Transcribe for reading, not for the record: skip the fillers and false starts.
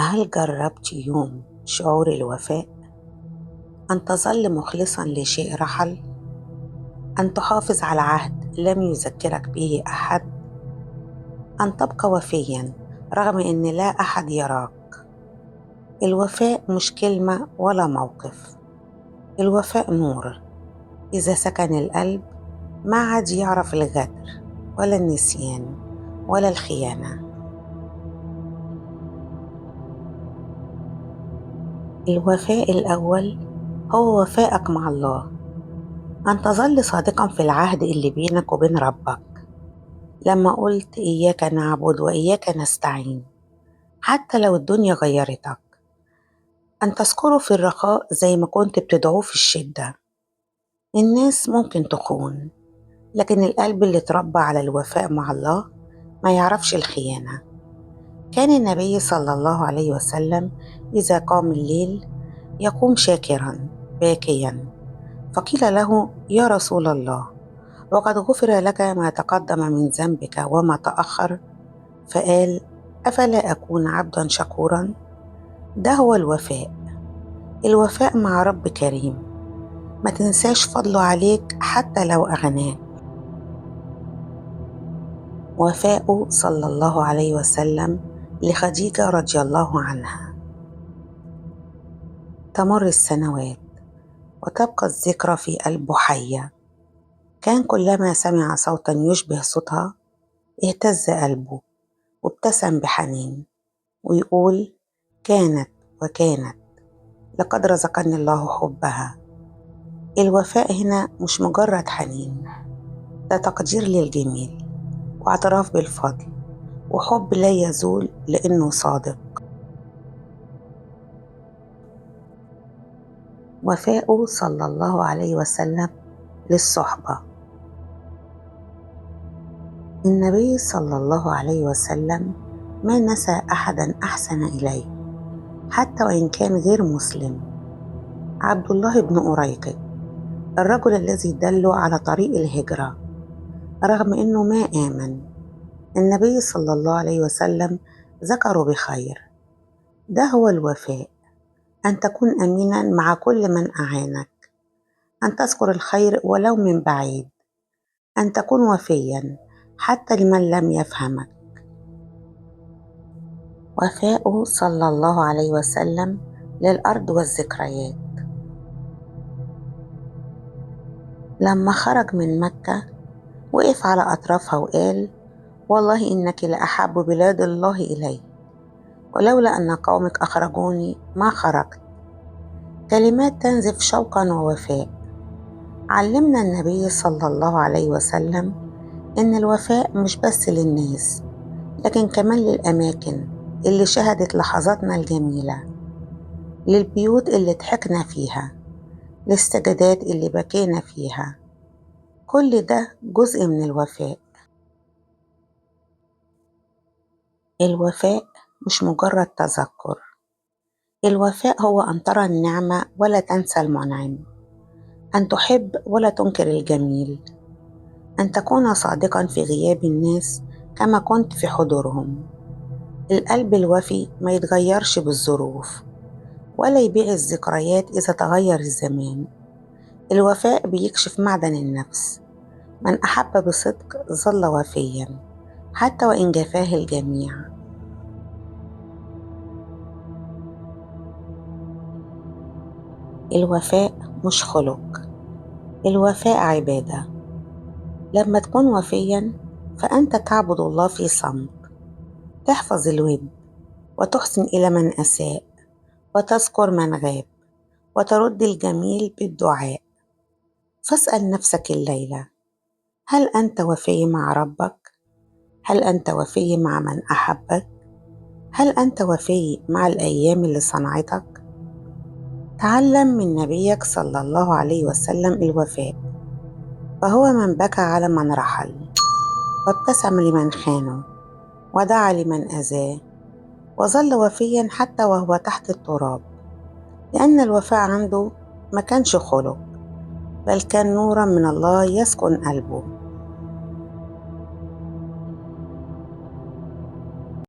هل جربت يوم شعور الوفاء؟ أن تظل مخلصا لشيء رحل؟ أن تحافظ على عهد لم يذكرك به أحد؟ أن تبقى وفيا رغم أن لا أحد يراك؟ الوفاء مش كلمة ولا موقف، الوفاء نور. إذا سكن القلب ما عاد يعرف الغدر ولا النسيان ولا الخيانة. الوفاء الأول هو وفائك مع الله، أن تظل صادقا في العهد اللي بينك وبين ربك. لما قلت إياك نعبد وإياك نستعين حتى لو الدنيا غيرتك، أن تذكره في الرخاء زي ما كنت بتدعوه في الشدة. الناس ممكن تخون، لكن القلب اللي اتربى على الوفاء مع الله ما يعرفش الخيانة. كان النبي صلى الله عليه وسلم إذا قام الليل يقوم شاكرا باكيا، فقيل له: يا رسول الله، وقد غفر لك ما تقدم من ذنبك وما تأخر. فقال: أفلا أكون عبدا شكورا؟ ده هو الوفاء. الوفاء مع رب كريم، ما تنساش فضله عليك حتى لو أغناك. وفاء صلى الله عليه وسلم لخديجة رضي الله عنها. تمر السنوات وتبقى الذكرى في قلبه حية. كان كلما سمع صوتا يشبه صوتها اهتز قلبه وابتسم بحنين ويقول: كانت وكانت، لقد رزقني الله حبها. الوفاء هنا مش مجرد حنين، ده تقدير للجميل واعتراف بالفضل وحب لا يزول لأنه صادق. وفاء صلى الله عليه وسلم للصحبة. النبي صلى الله عليه وسلم ما نسى أحدا أحسن إليه حتى وإن كان غير مسلم. عبد الله بن أريقط، الرجل الذي دله على طريق الهجرة رغم أنه ما آمن، النبي صلى الله عليه وسلم ذكره بخير. ده هو الوفاء، أن تكون أمينا مع كل من أعانك، أن تذكر الخير ولو من بعيد، أن تكون وفيا حتى لمن لم يفهمك. وفاء صلى الله عليه وسلم للأرض والذكريات. لما خرج من مكة وقف على أطرافها وقال: والله إنك لأحب بلاد الله إلي، ولولا أن قومك أخرجوني ما خرجت. كلمات تنزف شوقا ووفاء. علمنا النبي صلى الله عليه وسلم إن الوفاء مش بس للناس، لكن كمان للأماكن اللي شهدت لحظاتنا الجميلة، للبيوت اللي ضحكنا فيها، للسجدات اللي بكينا فيها. كل ده جزء من الوفاء. الوفاء مش مجرد تذكر، الوفاء هو أن ترى النعمة ولا تنسى المنعم، أن تحب ولا تنكر الجميل، أن تكون صادقا في غياب الناس كما كنت في حضورهم. القلب الوفي ما يتغيرش بالظروف ولا يبيع الذكريات إذا تغير الزمان. الوفاء بيكشف معدن النفس. من أحب بصدق ظل وفيا حتى وإن جفاه الجميع. الوفاء مش خلق، الوفاء عبادة. لما تكون وفيا فأنت تعبد الله في صمت، تحفظ الود وتحسن إلى من أساء وتذكر من غاب وترد الجميل بالدعاء. فاسأل نفسك الليلة: هل أنت وفي مع ربك؟ هل أنت وفي مع من أحبك؟ هل أنت وفي مع الأيام اللي صنعتك؟ تعلم من نبيك صلى الله عليه وسلم الوفاء، فهو من بكى على من رحل، وابتسم لمن خانه، ودعا لمن أذاه، وظل وفيا حتى وهو تحت التراب. لأن الوفاء عنده ما كانش خلق، بل كان نورا من الله يسكن قلبه.